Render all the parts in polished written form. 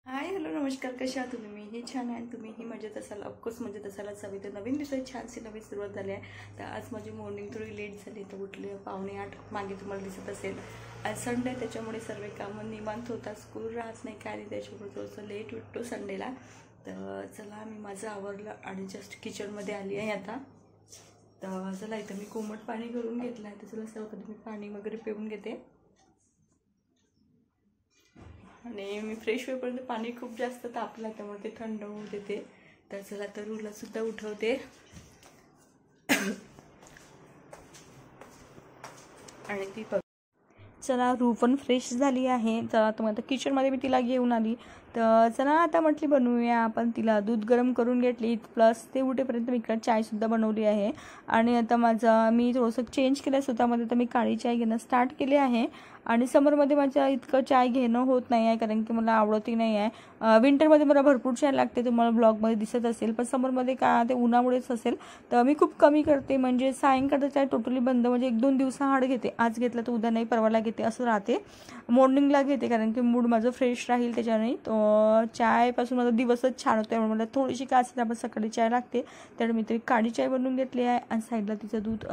Hi hello नमस्कार, कशा आहात तुम्ही? मी छान आहे. तुम्हीही मजेत असाल, ऑफकोर्स मजेत असायलाच हवी. तर नवीन दिवसाची छानशी नवीन सुरुवात झाली आहे. तर आज माझी मॉर्निंग थोडी लेट झाली, तर उठले 7:45 मागे तुम्हाला दिसत असेल. आज संडे त्याच्यामुळे सर्व कामं निवांत होतात, स्कूल राहत नाही काय नाही, त्याच्यामुळे थोडंसं लेट उठतो संडेला. तर चला मी माझं आवरलं आणि जस्ट किचनमध्ये आली आहे आता. तर चला इथं मी कोमट पाणी करून घेतलं आहे. तर चला सर्वप्रथम मी पाणी वगैरे पिऊन घेते आणि मी फ्रेश होईपर्यंत पाणी खूप जास्त तापलं, त्यामुळे ते थंड होऊ देते. तर चला तर रूला सुद्धा उठवते आणि ती चला रू पण फ्रेश झाली आहे. चला तर आता किचनमध्ये मी तिला घेऊन आली. तर चला आता म्हटली बनवूया आपण. तिला दूध गरम करून घेतली, प्लस ते उठेपर्यंत मी इकडे चायसुद्धा बनवली आहे. आणि आता मी थोडंसं चेंज केलं स्वतःमध्ये, तर मी काळी चाय घेणं स्टार्ट केली आहे. आणि समरमध्ये माझ्या इतकं चाय घेणं होत नाही आहे, कारण की मला आवडतही नाही आहे. विंटरमध्ये मला भरपूर चाय लागते, तुम्हाला ब्लॉगमध्ये दिसत असेल. पण समरमध्ये का ते उन्हामुळेच असेल, तर मी खूप कमी करते. म्हणजे सायंकाळचं चाय टोटली बंद, म्हणजे 1-2 दिवसाआड घेते. आज घेतलं तर उद्या नाही, परवाला घेते असं राहते. मॉर्निंगला घेते कारण की मूड माझं फ्रेश राहील त्याच्याने. चायपासून माझा दिवसच छान होतो, त्यामुळे मला थोडीशी का असेल आपण सकाळी चाय लागते. त्यामुळे मी तरी काळी चाय बनवून घेतली आहे. आणि साईडला तिचं दूध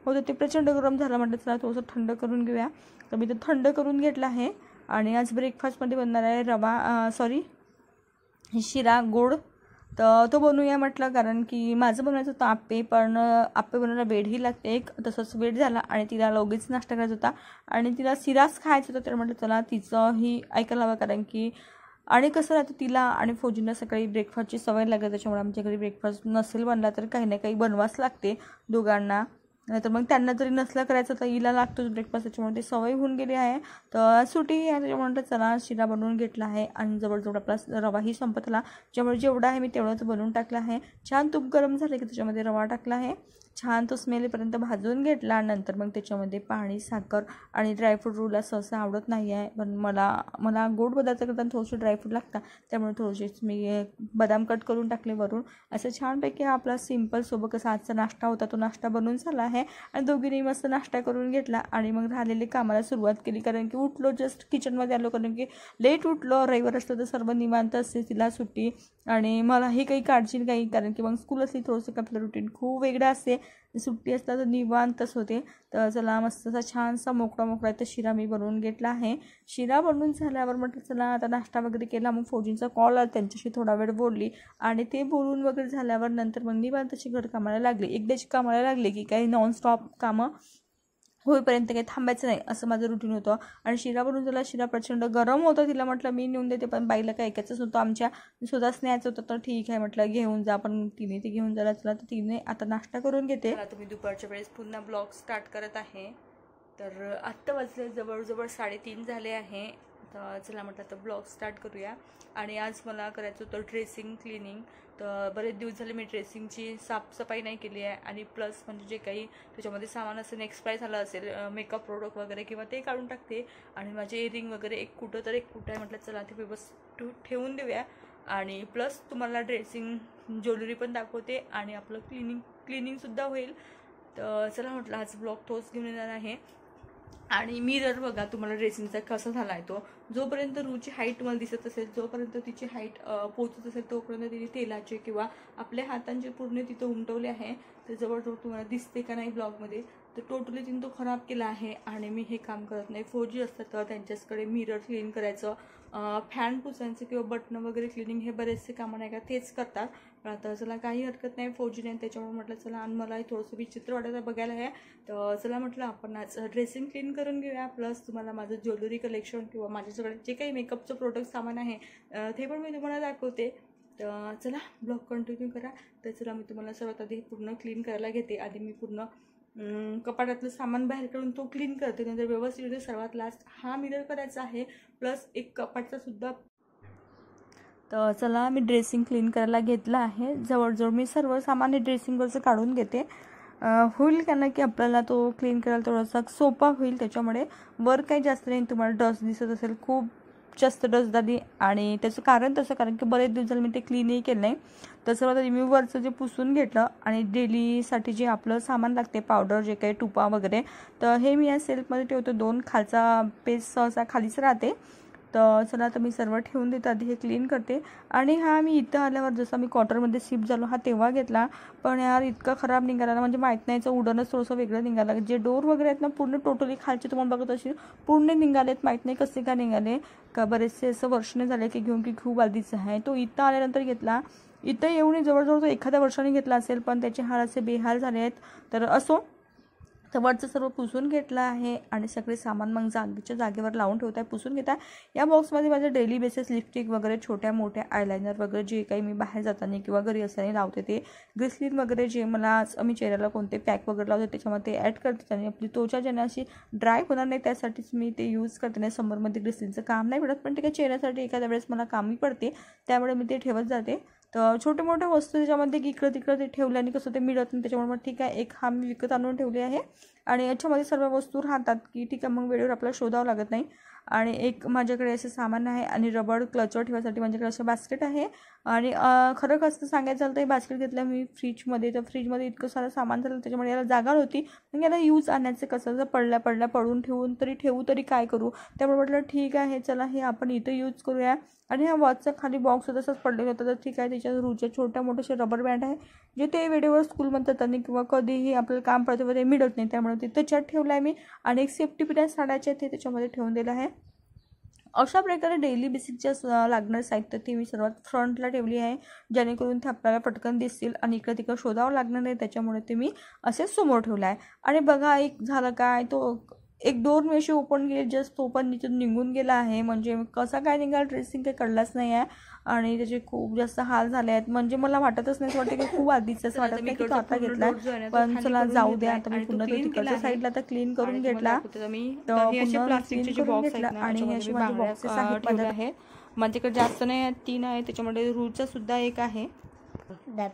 होतं, ते प्रचंड गरम झालं. म्हटलं चला थोडंसं थंड करून घेऊया. तर मी ते थंड करून घेतलं आहे. आणि आज ब्रेकफास्टमध्ये बनणार आहे शिरा गोड. तर तो बनवूया म्हटलं, कारण की माझं बनवायचं होतं आप्पे, पण आप्पे बनवायला वेळही लागते. एक तसंच वेळ झाला आणि तिला लगेच नाश्ता करायचा होता आणि तिला शिराच खायचा होता. तर म्हटलं चला तिचंही ऐकायला हवं, कारण की आणि कसं राहतं, तिला आणि फौजींना सकाळी ब्रेकफास्टची सवय लागते. त्याच्यामुळे आमच्या घरी ब्रेकफास्ट नसेल बनला तर काही ना काही बनवाच लागते दोघांना. तर मग त्यांना जरी नसलं करायचं तर हिला लागतोच ब्रेकफास्ट, त्याच्यामुळे ती सवय होऊन गेली आहे. तर सुटी आहे, त्याच्यामुळे चला शिरा बनवून घेतला आहे. आणि जवळजवळ आपला रवाही संपत आला, त्यामुळे जेवढा आहे मी तेवढंच बनवून टाकलं आहे. छान तूप गरम झालं की त्याच्यामध्ये रवा टाकला आहे. छान तो स्मेलपर्यंत भाजून घेतला. नंतर मग त्याच्यामध्ये पाणी, साखर आणि ड्रायफ्रूट. रूला सहसा आवडत नाही आहे, पण मला गोड पदार्थ करताना थोडेसे ड्रायफ्रूट लागतात, त्यामुळे थोडेसेच मी बदाम कट करून टाकले वरून. असं छानपैकी आपला सिम्पल सोबत कसा आजचा नाश्ता होता, तो नाश्ता बनवून झाला आहे. आणि दोघींनी मस्त नाश्ता करून घेतला आणि मग राहिलेले कामाला सुरुवात केली, कारण की उठलो जस्ट किचनमध्ये आलो, कारण की लेट उठलो. रविवार असतं तर सर्व निवांत असते, तिला सुट्टी आणि मलाही काही काळजी नाही, कारण की मग स्कूल असली थोडंसं आपलं रुटीन खूप वेगळं असते. सुट्टी असतात तर निवांतच होते. तर चला मस्त असा छानसा मोकळा तर शिरा मी बनवून घेतला आहे. शिरा बनवून झाल्यावर म्हटलं चला आता नाश्ता वगैरे केला. मग फौजींचा कॉल आला, त्यांच्याशी थोडा वेळ बोलली आणि ते बोलून वगैरे झाल्यावर नंतर मग निवांत तशी घर कामाला लागले. एकदाची कामाला लागले की काही नॉनस्टॉप कामं होईपर्यंत काही थांबायचं नाही, असं माझं रुटीन होतं. आणि शिरा बनवून झाला. शिरा प्रचंड गरम होता, तिला म्हटलं मी नेऊन देते, पण बाईला काय ऐकायचंच नव्हतं. आमच्या स्वतःच न्यायचं होतं, तर ठीक आहे म्हटलं घेऊन जा. पण तिने ते घेऊन जायला चला, तर तिने आता नाश्ता करून घेते. तुम्ही दुपारच्या वेळेस पुन्हा ब्लॉग स्टार्ट करत आहे. तर आत्ता वाजले जवळजवळ 3:30 झाले आहे. तर चला म्हटलं तर ब्लॉग स्टार्ट करूया. आणि आज मला करायचं होतं ड्रेसिंग क्लिनिंग. तर बरेच दिवस झाले मी ड्रेसिंगची साफसफाई नाही केली आहे. आणि प्लस म्हणजे जे काही त्याच्यामध्ये सामान असेल, एक्सपायर झालं असेल, मेकअप प्रोडक्ट वगैरे किंवा ते काढून टाकते. आणि माझे इयरिंग वगैरे एक कुठं आहे म्हटलं चला ते व्यवस्थित ठेवून देऊया. आणि प्लस तुम्हाला ड्रेसिंग ज्वेलरी पण दाखवते आणि आपलं क्लिनिंगसुद्धा होईल. तर चला म्हटलं आज ब्लॉग तोच घेऊन येणार आहे. आणि मिरर बघा तुम्हाला ड्रेसिंगचा कसा झाला आहे तो. जोपर्यंत रूची हाईट मला दिसत असेल, जोपर्यंत तिची हाईट पोचत असेल, तोपर्यंत तिने तेलाचे किंवा आपल्या हातांचे पूर्ण तिथं उमटवले आहे. तर जवळजवळ तुम्हाला दिसते का नाही ब्लॉगमध्ये, तर टोटली तिने तो खराब केला आहे. आणि मी हे काम करत नाही. फौजी असतात तर त्यांच्याचकडे मिरर क्लीन करायचं, फॅन पुसायचं किंवा बटणं वगैरे क्लिनिंग, हे बरेचसे कामं नाही का तेच करतात. पण आता चला काही हरकत नाही, फौजी नाही त्याच्यामुळे म्हटलं चला. आणि मलाही थोडंसं विचित्र वाटायचं बघायला आहे. तर चला म्हटलं आपण आज ड्रेसिंग क्लीन करून घेऊया. प्लस तुम्हाला माझं ज्वेलरी कलेक्शन किंवा माझ्याकडे जे काही मेकअपचं प्रोडक्ट सामान आहे ते पण मी तुम्हाला दाखवते. तर चला ब्लॉग कंटिन्यू करा. तर चला मी तुम्हाला सर्वात आधी पूर्ण क्लीन करायला घेते. आधी मी पूर्ण कपाटातलं सामान बाहेर काढून तो क्लीन करते. नंतर व्यवस्थित सर्वात लास्ट हा मिरर करायचा आहे, प्लस एक कपाटचा सुद्धा. तर चला मी ड्रेसिंग क्लीन करायला घेतलं आहे. जवळजवळ मी सर्व सामान हे ड्रेसिंगवरचं काढून घेते. होईल का ना की आपल्याला तो क्लीन करायला थोडासा सोपा होईल. त्याच्यामुळे वर काही जास्त नाही, तुम्हाला डस्ट दिसत असेल खूप जास्त डस्ट झाली. आणि त्याचं कारण कारण की बरेच दिवस झाले मी ते क्लीनही केलं नाही. तर सर्वात आधी मी वरचं जे पुसून घेतलं. आणि डेलीसाठी जे आपलं सामान लागते, पावडर जे काही टुपा वगैरे, तर हे मी या सेल्फमध्ये ठेवतो. 2 खालचा पेज सहसा खालीच राहते. तर चला आता मी सर्व ठेवून देते, आधी हे क्लीन करते. आणि हा मी इथं आल्यावर जसा मी क्वार्टरमध्ये शिफ्ट झालो हा तेव्हा घेतला, पण यार इतका खराब निघाला ना, म्हणजे माहीत नाही याचं उडणच थोडंसं वेगळं निघालं. जे डोर वगैरे आहेत ना पूर्ण टोटली खालचे तुम्हाला बघत असेल पूर्ण निघालेत, माहीत नाही कसे काय निघाले का, बरेचसे असं वर्षाने झाले की घेऊन की खूप आधीच आहे. तो इथं आल्यानंतर घेतला. इथं येऊन जवळजवळ तो एखाद्या वर्षाने घेतला असेल, पण त्याचे हाल असे बेहाल झाले आहेत. तर असो, तर वरचं सर्व पुसून घेतलं आहे आणि सगळे सामान मग जागेच्या जागेवर लावून ठेवत आहे, पुसून घेत आहे. या बॉक्समध्ये माझे डेली बेसिस लिपस्टिक वगैरे, छोट्या मोठ्या आयलायनर वगैरे जे काही मी बाहेर जाताना किंवा घरी असताना लावते ते, ग्लिसरीन वगैरे जे मला मी चेहऱ्याला कोणते पॅक वगैरे लावते त्याच्यामध्ये ॲड करते आणि आपली त्वचा ज्याने अशी ड्राय होणार नाही त्यासाठीच मी ते यूज करते. नाही समरमध्ये ग्लिसरीनचं काम नाही पडत, पण ते काही चेहऱ्यासाठी एखाद्या वेळेस मला कामी पडते, त्यामुळे मी ते ठेवत जाते. तर छोटे मोठ्या वस्तू त्याच्यामध्ये इकडं तिकडं ते ठेवल्याने कसं ते मिळत नाही, त्याच्यामुळे मग ठीक आहे एक हा मी विकत आणून ठेवले आहे. आणि याच्यामध्ये सर्व वस्तू राहतात की ठीक आहे, मग वेळेवर आपल्याला शोधावं लागत नाही. आणि एक माझ्याकडे असे सामान आहे आणि रबर क्लचर ठेवायसाठी माझ्याकडे असं बास्केट आहे. आणि खरं कसं सांगायचं झालं तर हे बास्केट घेतलं मी फ्रीजमध्ये, तर फ्रीजमध्ये इतकं सारं सामान झालं त्याच्यामुळे याला जागा नव्हती. मग याला यूज आणायचं कसं, जर पडल्या पडून ठेवू तरी काय करू, त्यामुळे म्हटलं ठीक आहे चला हे आपण इथं यूज करूया. आणि ह्या वॉचचा खाली बॉक्स तसंच पडलेलं होतं, तर ठीक आहे त्याच्या रूच्या छोट्या मोठ्याशा रबर बँड आहे जे ते वेळेवर स्कूलमध्ये जाताना किंवा कधीही आपल्याला काम पडतं व ते मिळत नाही, त्यामुळे ते त्याच्यात ठेवलं आहे मी. आणि एक सेफ्टी पिन साड्याचे ते त्याच्यामध्ये ठेवून दिलं आहे. अशा प्रकारे डेली बेसिकच्या लागणारे साहित्य ते मी सर्वात फ्रंटला ठेवली आहे, जेणेकरून ते आपल्याला पटकन दिसतील आणि इकडं तिकडं शोधावं लागणार नाही, त्याच्यामुळे ते मी असे समोर ठेवलं आहे. आणि बघा एक झालं काय, तो एक डोर मी अशी ओपन केली, जस्ट ओपन तिथून निघून गेला आहे. म्हणजे कसा काय निघाला ड्रेसिंग काही कळलाच नाही आहे आणि त्याचे खूप जास्त हाल झाले आहेत. म्हणजे मला वाटतच नाही, वाटतं की खूप आधीच असं वाटत नाही की तो आता घेतला, पण चला जाऊ द्या. आता मी पुन्हा तो तिकडच्या साईडला आता क्लीन करून घेतला, तर पुन्हा क्लीन करून घेतला. आणि हे असे माझे बॉक्सेस आहेत, माझ्याकडे जास्त नाही आहेत, 3 आहे, त्याच्यामध्ये रूचा सुद्धा एक आहे. तर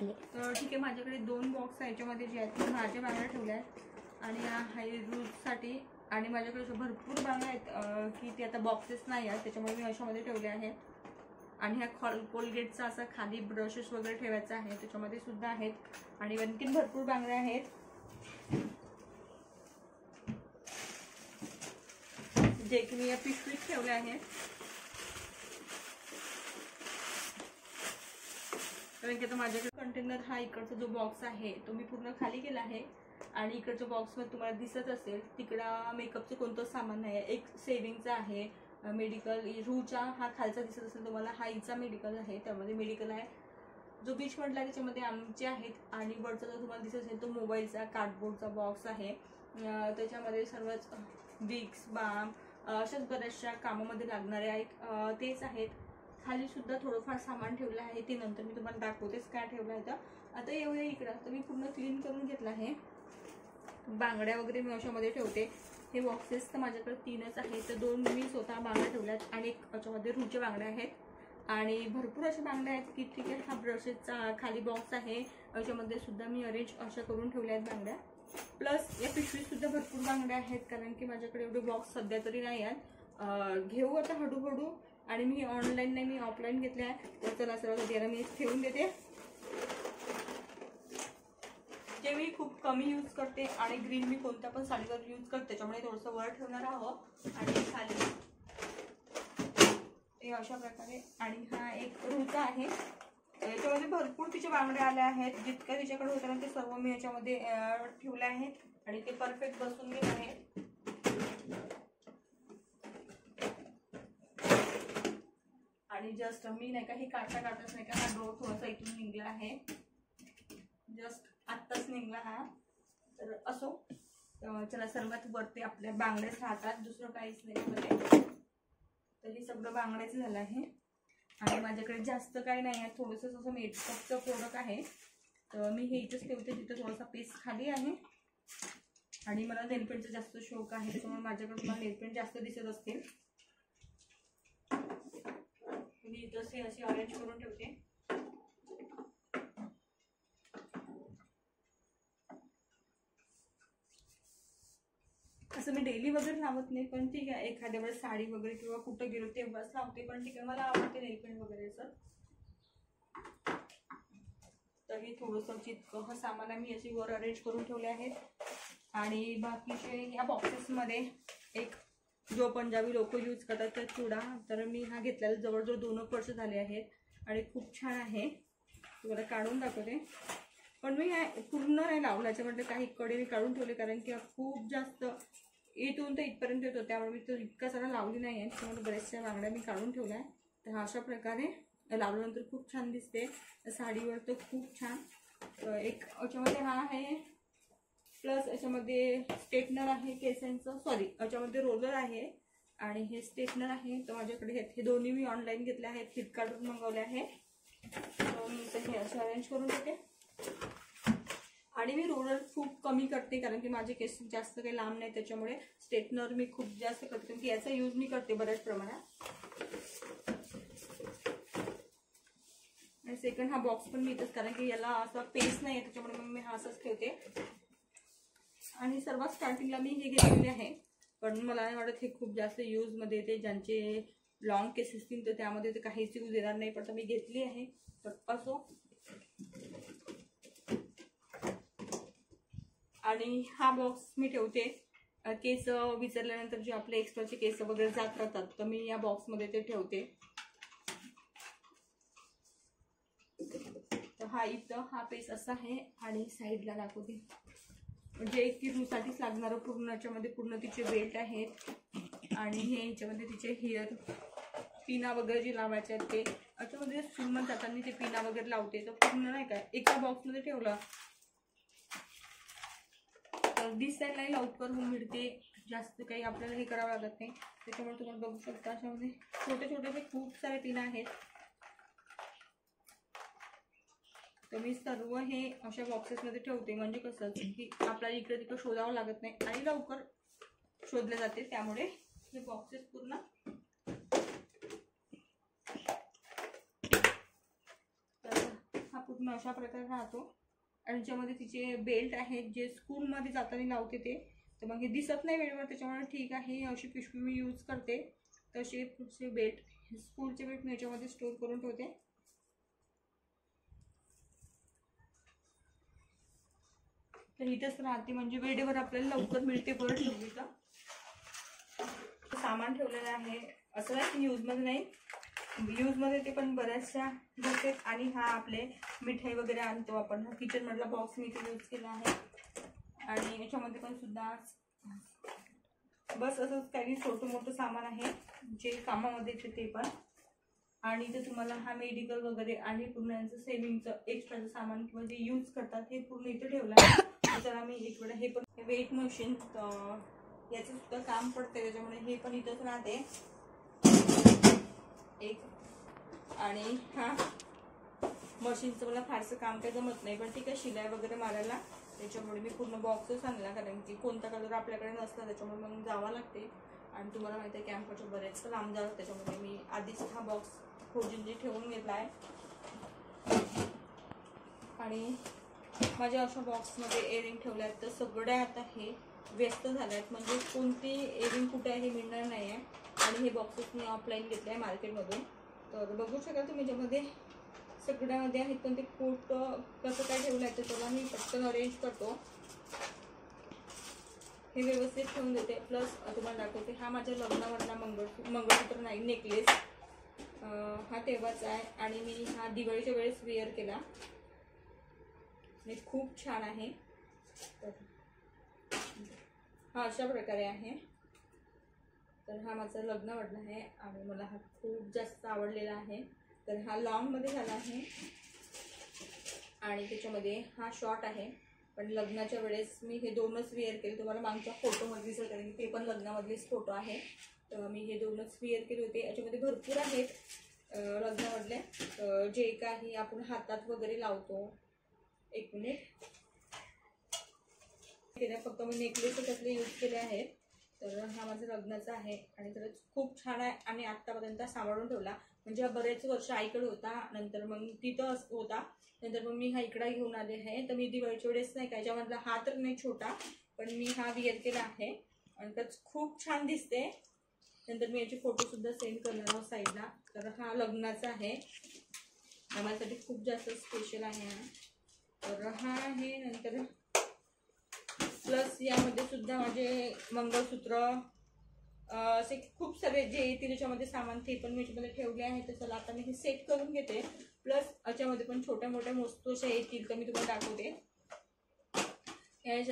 ठीक आहे, माझ्याकडे 2 बॉक्स आहे याच्यामध्ये जे आहेत माझ्या बांगड्या ठेवल्या आहेत आणि हाय रूजसाठी. आणि माझ्याकडे भरपूर बांगड्या आहेत की ते आता बॉक्सेस नाही आहेत, त्याच्यामुळे मी अशामध्ये ठेवले आहेत. आणि ह्या कोलगेटचा असा खाली ब्रशेस वगैरे ठेवायचा आहे, त्याच्यामध्ये सुद्धा आहेत. आणि आणखीन भरपूर बांगड्या आहेत जे की मी या पिशवीत ठेवले आहेत, कारण की आता माझ्याकडे कंटेनर हा इकडचा जो बॉक्स आहे तो मी पूर्ण खाली केला आहे. आणि इकडच्या बॉक्समध्ये तुम्हाला दिसत असेल तिकडं मेकअपचं कोणतं सामान नाही आहे, एक सेविंगचा आहे, मेडिकल रूचा हा खालचा दिसत असेल तुम्हाला, हा हिचा मेडिकल आहे, त्यामध्ये मेडिकल आहे. जो बीच म्हटला त्याच्यामध्ये आमचे आहेत. आणि वरचा जो तुम्हाला दिसत असेल तो मोबाईलचा कार्डबोर्डचा बॉक्स आहे, त्याच्यामध्ये सर्वच विक्स बाम अशाच बऱ्याचशा कामामध्ये लागणारे आहेत तेच आहेत. खाली सुद्धा थोडंफार सामान ठेवलं आहे, ते नंतर मी तुम्हाला दाखवतेच काय ठेवलं आहे. तर आता येऊया इकडं, तर मी पूर्ण क्लीन करून घेतलं आहे. बांगड्या वगैरे मी अशामध्ये ठेवते. हे बॉक्सेस तर माझ्याकडे 3च आहेत, तर 2 मी स्वतः बांगड्या ठेवल्यात आणि एक याच्यामध्ये रूच्या बांगड्या आहेत. आणि भरपूर अशा बांगड्या आहेत की ठीक आहे, हा ब्रशेसचा खाली बॉक्स आहे, याच्यामध्ये सुद्धा मी अरेंज अशा करून ठेवल्या आहेत बांगड्या. प्लस या पिशवीत सुद्धा भरपूर बांगड्या आहेत, कारण की माझ्याकडे एवढे बॉक्स सध्या तरी नाही आहेत. घेऊ आता हळूहळू. आणि मी ऑनलाईन नाही, मी ऑफलाईन घेतले आहे, तर चला सर्वात याला मी ठेवून देते. जे मी खूप कमी यूज करते आणि ग्रीन मी कोणत्या पण साडीवर यूज करते, त्याच्यामुळे थोडंसं वर ठेवणार आहोत. आणि खाली ते अशा प्रकारे. आणि हा एक रूचा आहे, याच्यामध्ये भरपूर तिचे बांगड्या आल्या आहेत, जितक्या तिच्याकडे होत्या ना ते सर्व मी याच्यामध्ये ठेवले आहे आणि ते परफेक्ट बसून गेले आहे. आणि जस्ट मी नाही का हे काढताच नाही का हा डोर थोडासा इथून निघला आहे, जस्ट आत्ताच निघला हा. तर असो, चला सर्वात वरती आपल्या बांगड्याच राहतात, दुसरं काहीच नाही. तर हे सगळं बांगड्याचं झालं आहे. आणि माझ्याकडे जास्त काही नाही आहे, थोडंसं असं मेकअपचं प्रोडक्ट आहे, तर मी हे इथंच ठेवते, तिथं थोडासा पीस खाली आहे. आणि मला नेलपेंटचा जास्त शौक आहे, त्याच्यामुळे माझ्याकडे तुम्हाला नेलपेंट जास्त दिसत असतील. मी इथं अशी अरेंज करून ठेवते. असं मी डेली वगैरे लावत नाही, पण ठीक आहे एखाद्या वेळेस साडी वगैरे किंवा कुठं गेलो तेव्हाच लावते, पण ठीक आहे मला आवडते नेलपेंट वगैरे. तर हे थोडंसं जितकं सामान मी अशी वर अरेंज करून ठेवले आहेत. आणि बाकीचे या बॉक्सेसमध्ये एक जो पंजाबी लोक यूज करतात त्या चुडा, तर मी हा घेतलेला जवळजवळ 2 वर्ष झाले आहेत आणि खूप छान आहे. तुम्हाला काढून दाखवते, पण मी पूर्ण नाही लावला, याच्यामध्ये काही कडे मी काढून ठेवले कारण की खूप जास्त इथून तर इथपर्यंत येतो, त्यामुळे मी तो इतका सारा लावली नाही आहे. त्यामुळे बऱ्याचशा बांगड्या मी काढून ठेवल्या आहे. तर हा अशा प्रकारे लावल्यानंतर खूप छान दिसते साडीवर, तर खूप छान. एक याच्यामध्ये हा आहे, प्लस याच्यामध्ये स्ट्रेटनर आहे केसांचं, सॉरी याच्यामध्ये रोलर आहे आणि हे स्ट्रेटनर आहे. तर माझ्याकडे हे दोन्ही मी ऑनलाईन घेतले आहेत, फ्लिपकार्टवरून मागवले आहे. मी तर हे असे अरेंज करून देते आणि मी रोलर खूप कमी करते कारण की माझे केस जास्त काही लांब नाही, त्याच्यामुळे स्ट्रेटनर मी खूप जास्त करते कारण की याचा यूज मी करते बऱ्याच प्रमाणात. आणि सेकंड हा बॉक्स पण मी इथंच, कारण की याला असा पेस नाही आहे, त्याच्यामुळे मग मी हा असंच ठेवते. आणि सर्वात स्टार्टिंगला मी हे घेतलेले आहे, पण मला नाही वाटत हे खूप जास्त यूजमध्ये येते. ज्यांचे लॉंग केस असतील तर त्यामध्ये ते काहीच यूज येणार नाही, पण मी घेतली आहे. तर असो. आणि हा बॉक्स मी ठेवते केस विचारल्यानंतर जे आपले एक्स्ट्राचे केस वगैरे जात राहतात, तर मी या बॉक्समध्ये ते ठेवते. तर हा इथं हा पेस असा आहे आणि साईडला दाखवते, म्हणजे एक किरूसाठीच लागणारं पूर्ण याच्यामध्ये पूर्ण तिचे बेल्ट आहेत आणि हे याच्यामध्ये तिचे हेअर पिना वगैरे जे लावायचे आहेत ते याच्यामध्ये सुरमत जाताना ते पिना वगैरे लावते. तर पूर्ण नाही काय एका बॉक्समध्ये ठेवलं तर दिसायलाही लवकर होऊन मिळते, जास्त काही आपल्याला हे करावं लागत नाही. त्याच्यामुळे तुम्हाला बघू शकता अशामध्ये छोटे छोटे खूप सारे पिना आहेत. तर मी सर्व हे अशा बॉक्सेसमध्ये ठेवते, म्हणजे कसं की आपल्याला इकडे तिकडे शोधावं लागत नाही आणि लवकर शोधले जाते. त्यामुळे हे बॉक्सेस पूर्ण तर हा पूर्ण अशा प्रकारे राहतो. आणि ज्यामध्ये तिचे बेल्ट आहेत जे स्कूलमध्ये जाताना लावते ते, तर मग हे दिसत नाही वेळेवर, त्याच्यामुळे ठीक आहे अशी पिशवी मी यूज करते. तसे बेल्ट स्कूलचे बेल्ट मी याच्यामध्ये स्टोर करून ठेवते. तर इथंच राहते, म्हणजे वेळेवर आपल्याला लवकर मिळते. बरं ठेवली तर सामान ठेवलेलं आहे असं नाही यूजमध्ये नाही, यूजमध्ये ते पण बऱ्याचशा गोष्टी. आणि हा आपले मिठाई वगैरे आणतो आपण, हा किचन मधला बॉक्स मी इथे यूज केला आहे. आणि याच्यामध्ये पण सुद्धा बस असंच काही छोटं मोठं सामान आहे जे कामामध्ये येते ते पण. आणि इथे तुम्हाला हा मेडिकल वगैरे आणि पूर्ण यांचं सेविंगचं एक्स्ट्राचं सामान किंवा जे यूज करतात हे पूर्ण इथे ठेवलं आहे. तर आम्ही एक वेळा हे पण वेट मशीन याचं सुद्धा काम पडते, त्याच्यामुळे हे पण इथंच राहते एक. आणि हा मशीनचं मला फारसं काम काही जमत नाही, पण ठीक आहे शिलाई वगैरे मारायला, त्याच्यामुळे मी पूर्ण बॉक्सच आणला कारण की कोणता कलर आपल्याकडे नसला, त्याच्यामुळे मग जावं लागते. आणि तुम्हाला माहिती आहे कॅम्पच्या बरेच लांब जातात, त्याच्यामुळे मी आधीच हा बॉक्स खोजींनी ठेवून घेतला आहे. आणि माझ्या अशा बॉक्समध्ये एअरिंग ठेवल्या आहेत, तर सगळ्या आता हे व्यस्त झाल्या आहेत, म्हणजे कोणती एअरिंग कुठे आहे हे मिळणार नाही आहे. आणि हे बॉक्सेस मी ऑफलाईन घेतले आहे मार्केटमधून, तर बघू शकाल तुम्ही ज्यामध्ये सगळ्यामध्ये आहेत. पण ते कोट कसं काय ठेवलं आहे तर त्याला मी पटकन अरेंज करतो, हे व्यवस्थित ठेवून देते. प्लस तुम्हाला दाखवते हा माझ्या लग्नावरला मंगळसूत्र नाही नेकलेस, हा तेव्हाच आहे आणि मी हा दिवाळीच्या वेळेस वेअर केला आणि खूप छान आहे. तर हा अशा प्रकारे आहे. तर हा माझा लग्नावरला आहे आणि मला हा खूप जास्त आवडलेला आहे. तर हा लॉंगमध्ये झाला आहे आणि त्याच्यामध्ये हा शॉर्ट आहे, पण लग्नाच्या वेळेस मी हे दोनच वेअर केले. तुम्हाला मागच्या फोटोमध्ये दिसत आहे ते पण लग्नामधलेच फोटो आहे. तर मी हे दोनच वेअर केले होते. याच्यामध्ये भरपूर आहेत लग्नामधले, जे काही आपण हातात वगैरे लावतो. एक मिनिट, फक्त मी नेकलेस त्यातले यूज केले आहेत. तर हा माझा लग्नाचा आहे आणि खरंच खूप छान आहे आणि आत्तापर्यंत सांभाळून ठेवला. म्हणजे हा बरेच वर्ष आईकडे होता, नंतर मग तिथं होता, नंतर मग मी हा इकडे घेऊन आले आहे. तर मी दिवाळीच्या वेळेस नाही काय ज्यामधला हा तर नाही छोटा, पण मी हा वेअर केला आहे आणि त्याच खूप छान दिसते. नंतर मी याचे फोटोसुद्धा सेंड करणार आहोत साईडला. तर हा लग्नाचा आहे, माझ्यासाठी खूप जास्त स्पेशल आहे. तर हा आहे. नंतर प्लस यामध्ये सुद्धा माझे मंगळसूत्र असे खूप सारे जे येतील त्याच्यामध्ये सामान ते पण मी याच्यामध्ये ठेवले आहे. तर चला आता मी हे सेट करून घेते. प्लस याच्यामध्ये पण छोट्या मोठ्या वस्तू अशा येतील तर मी तुम्हाला दाखवते.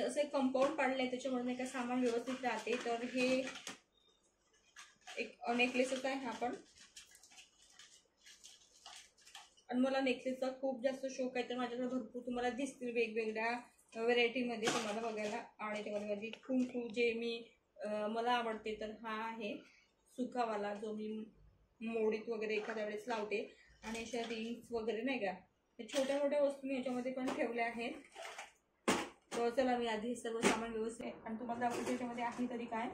असे कंपाऊंड पाडले आहे त्याच्यामुळे नाही का सामान व्यवस्थित राहते. तर हे एक नेकलेसच आहे हा पण, आणि मला नेकलेसचा खूप जास्त शौक आहे. तर माझ्याकडे भरपूर तुम्हाला दिसतील वेगवेगळ्या व्हेरायटीमध्ये तुम्हाला बघायला. आणि त्यामध्ये माझी खूप जे मी मला आवडते तर हा आहे सुखावाला, जो मी मोडीत वगैरे एखाद्या वेळेस लावते. आणि अशा रिंग्स वगैरे नाही का, छोट्या मोठ्या वस्तू मी याच्यामध्ये पण ठेवल्या आहेत. तर चला मी आधी सर्व सामान व्यवस्थित आणि तुम्हाला दाखवते त्याच्यामध्ये आहे तरी काय.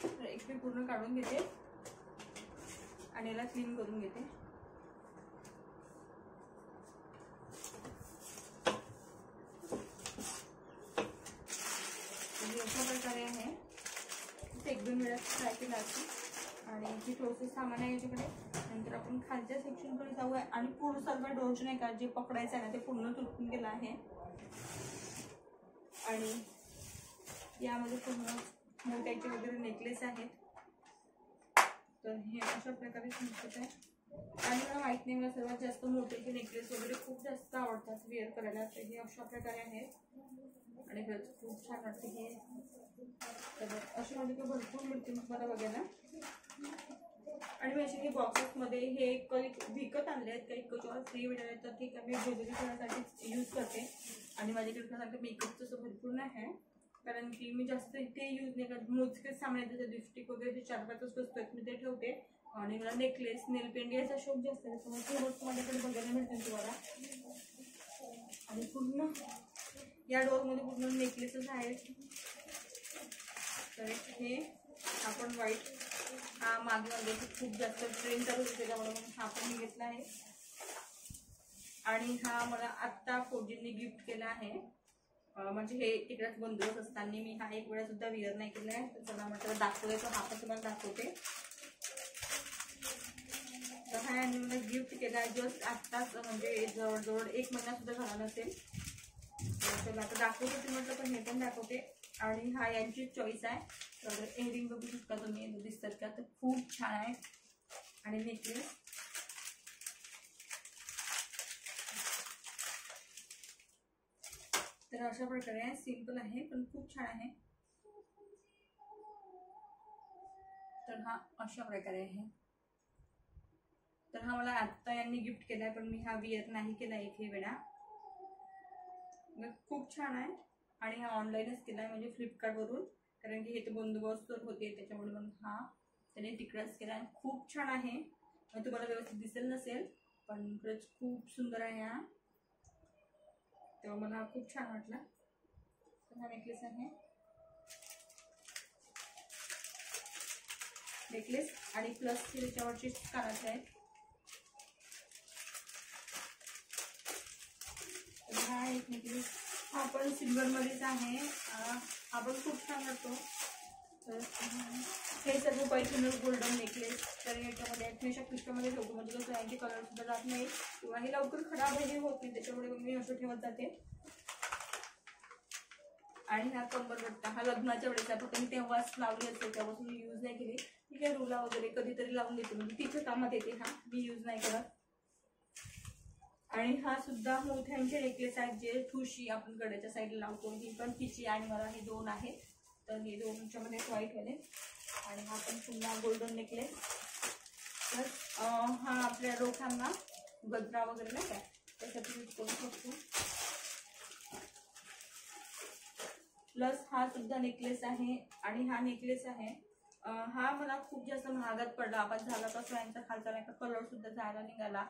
तर एक मी पूर्ण काढून घेते आणि याला क्लीन करून घेते. अशा प्रकारे आहे. एक दोन वेळा ट्राय केला असते. आणि हे थोडंसं सामान आहे याच्याकडे. नंतर आपण खालच्या सेक्शनकडे जाऊया. आणि पूर्ण सर्व डोर नाही का जे पकडायचं आहे ना ते पूर्ण तुटून गेलं आहे. आणि यामध्ये पूर्ण मोत्याचे वगैरे नेकलेस आहेत. तर हे अशा प्रकारे दिसत आहे. आणि मला माहित नाही, मला सर्वात जास्त मोत्याचे नेकलेस वगैरे खूप जास्त आवडतात वेअर करायला. तर हे अशा प्रकारे आहे आणि खरंच खूप छान वाटते हे. तर असे मध्ये काही भरपूर मिळते मला बघायला. आणि मी असे हे बॉक्सेसमध्ये हे काही विकत आणले आहेत, काही कचोरा फ्री मिळाले तर ठीक आहे. मी ज्वेलरी करण्यासाठी यूज करते. आणि माझ्याकडे खरं मेकअप तसं भरपूर नाही आहे, कारण की मी जास्त ते यूज नाही करत. मोजकेच सामान त्याचं लिपस्टिक वगैरे जे 4-5 वस्तू आहेत मी ते ठेवते. आणि मला नेकलेस नेलपेंट याचा शौक जास्त आहे, त्यामुळे ते वस्तू माझ्याकडे बघायला मिळतात तुम्हाला. आणि पूर्ण या डोअरमध्ये पूर्ण नेकलेसच आहेत. तर हे आपण व्हाईट हा मागे खूप जास्त ट्रेंड चालू होते त्याच्यामुळे मग हा पण मी घेतला आहे. आणि हा मला आत्ता फौजींनी गिफ्ट केला आहे. म्हणजे हे तिकडेच बंदोबस्त असताना मी हा एक वेळा सुद्धा विअर नाही केला आहे. तर चला म्हटलं दाखवते, तो हा पण तुम्हाला दाखवते. तर हा यांनी मला गिफ्ट केला आहे जस्ट आत्ताच, म्हणजे जवळजवळ 1 महिना सुद्धा झाला नसेल. तर आता दाखवते ते म्हटलं पण हे पण दाखवते. आणि हा यांची चॉईस आहे. तर इयरिंग बघू शकता तुम्ही, दिसतात का, तर खूप छान आहे. आणि नेकलेस तर अशा प्रकारे आहे. सिंपल आहे पण खूप छान आहे. तर हा अशा प्रकारे आहे. तर हा मला आत्ता यांनी गिफ्ट केला आहे, पण मी हा विअर नाही केला एकही वेळा. खूप छान आहे. आणि हा ऑनलाईनच केला आहे, म्हणजे फ्लिपकार्टवरून, कारण की हे तर बंदोबस्तवर होते त्याच्यामुळे मग हा त्याने तिकडेच केला आहे. खूप छान आहे. तुम्हाला व्यवस्थित दिसेल नसेल पण खरंच खूप सुंदर आहे हा. तेव्हा मला खूप छान वाटला. तर हा नेकलेस आहे, नेकलेस आणि प्लस त्याच्यावरचे कानाचे आहेत. हा एक नेकलेस, हा पण सिल्वरमध्येच आहे. हा पण खूप छान वाटतो. तर हे सर्व पैठणी गोल्डन नेकलेस. तर याच्यामध्ये अठ्ठावीसच्या पृष्ठामध्ये ठेवतो, म्हणजे कसं यांचे कलर सुद्धा जात नाही किंवा हे लवकर खराबही होत नाही, त्याच्यामुळे मग मी असं ठेवत जाते. आणि हा कंबरपट्टा, हा लग्नाच्या वेळेस फक्त मी तेव्हाच लावली असते, तेव्हाच मी यूज नाही केली. ठीक आहे, रुला वगैरे कधीतरी लावून देते, म्हणजे तिच्या कामात येते. हा मी यूज नाही करत. आणि हा सुद्धा मोठ्यांचे नेकलेस आहेत, जे ठुशी आपण गड्याच्या साईडला लावतो. ही पण तिची आणि मला हे 2 आहे. तर हे 2च्या मध्ये व्हाईट वाले. आणि हा पण पुन्हा गोल्डन नेकलेस. तर हा आपल्या डोक्यांना गजरा वगैरे नाही काय त्यासाठी यूज करू शकतो. प्लस हा सुद्धा नेकलेस आहे. आणि हा नेकलेस आहे, हा मला खूप जास्त महागात पडला. आपण झाला तसं यांचा खालचा नाही का कलर सुद्धा जायला निघाला.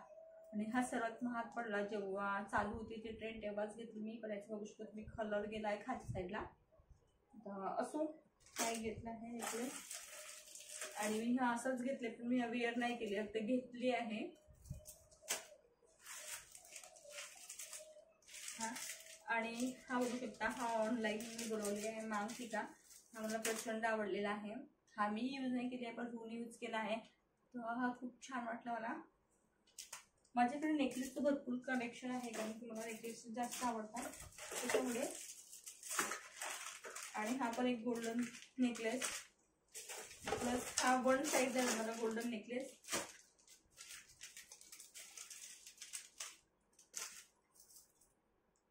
आणि हा सर्वात महाग पडला जेव्हा चालू होती ती ट्रेंड, तेव्हाच घेतली मी. पण याचं बघू शकतो तुम्ही कलर गेला आहे खालच्या साईडला. असो काय घेतलं आहे नेकलेस. आणि मी हा असंच घेतले, पण मी विअर नाही केली, फक्त घेतली आहे. हा आणि हा बघू शकता, हा ऑनलाईन मी बोलवली आहे मानसिका. हा मला प्रचंड आवडलेला आहे. हा मी यूज नाही केली आहे, पण रूने यूज केला आहे. तर हा खूप छान वाटला मला. माझ्याकडे नेकलेसचं भरपूर कलेक्शन आहे, कारण की मला नेकलेस जास्त आवडतात त्याच्यामुळे. आणि हा पण एक गोल्डन नेकलेस, प्लस हा वन साइड आहे मला गोल्डन नेकलेस.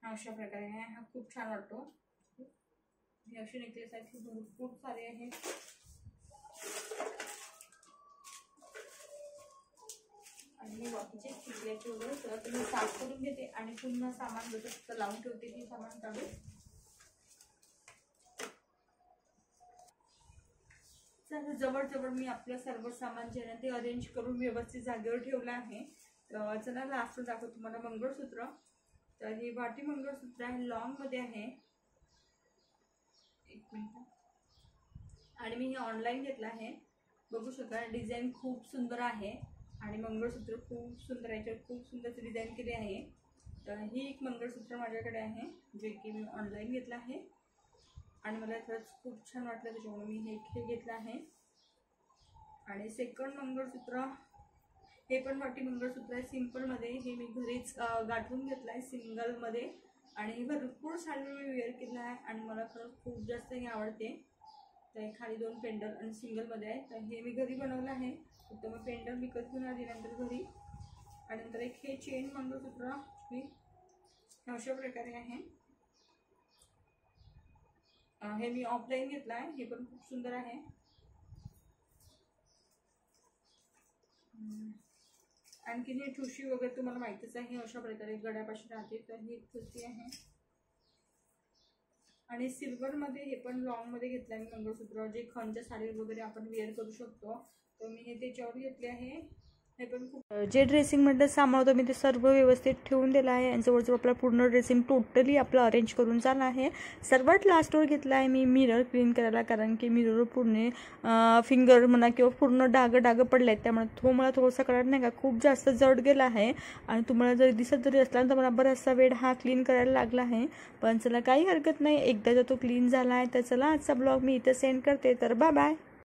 अशा प्रकारे आहे, हा खूप छान वाटतो. हे असे नेकलेस आहेत भरपूर सारे आहेत. आणि बाकीचे शिकल्याचे वगैरे सगळं तुम्ही साफ करून घेते आणि पुन्हा सामान जसं लावून ठेवते ते सामान काढून. तर जवळ मी आपलं सर्व सामान जे आहे ते अरेंज करून व्यवस्थित जागेवर ठेवलं आहे. चला लास्ट दाखवतो तुम्हाला मंगळसूत्र. तर हे वाटी मंगळसूत्र आहे, लॉंग मध्ये आहे. एक मिनिट. आणि मी हे ऑनलाईन घेतलं आहे, बघू शकता. डिझाईन खूप सुंदर आहे आणि मंगळसूत्र खूप सुंदर आहे, याच्यावर खूप सुंदर डिझाईन केली आहे. तर ही एक मंगळसूत्र माझ्याकडे आहे जे की मी ऑनलाईन घेतलं आहे आणि मला खरंच खूप छान वाटलं, त्याच्यामुळे मी हे घेतलं आहे. आणि सेकंड मंगळसूत्र हे पण वाटी मंगळसूत्र आहे, सिंपलमध्ये. हे मी घरीच गाठून घेतलं आहे सिंगलमध्ये आणि हे भरपूर साडी मी वेअर केलं आहे आणि मला खरंच खूप जास्त हे आवडते. तर खाली 2 पेंडल आणि सिंगलमध्ये आहे. तर हे मी घरी बनवलं आहे, फक्त मग पेंडल विकत घेऊन आली नंतर घरी. आणि नंतर एक हे चेन मंगळसूत्र मी अशा प्रकारे आहे, हे मी ऑफलाईन घेतलं आहे, हे पण खूप सुंदर आहे. आणखी ही ठुशी वगैरे तुम्हाला माहितीच आहे, अशा प्रकारे गळ्यापाशी राहते. तर ही ठुशी आहे. आणि सिल्वरमध्ये हे पण लॉंगमध्ये घेतलं आहे मी मंगळसूत्र, जे खणच्या साडीवर वगैरे आपण वेअर करू शकतो. तर मी हे त्याच्यावर घेतले आहे. हे पण खूप जे ड्रेसिंगमध्ये सामान होतं मी ते सर्व व्यवस्थित ठेवून दिलं आहे. आणि जवळजवळ आपलं पूर्ण ड्रेसिंग टोटली आपलं अरेंज करून झालं आहे. सर्वात लास्टवर घेतला आहे मी मिरर क्लीन करायला, कारण की मिररवर पूर्ण फिंगर म्हणा किंवा पूर्ण डाग पडले आहेत, त्यामुळे तो मला थोडासा कलर नाही का खूप जास्त जड गेला आहे. आणि तुम्हाला जरी दिसत जरी असला तर मला बराचसा वेळ हा क्लीन करायला लागला आहे. पण चला काही हरकत नाही, एकदा जर तो क्लीन झाला आहे. तर चला आजचा ब्लॉग मी इथं सेंड करते. तर बाय बाय.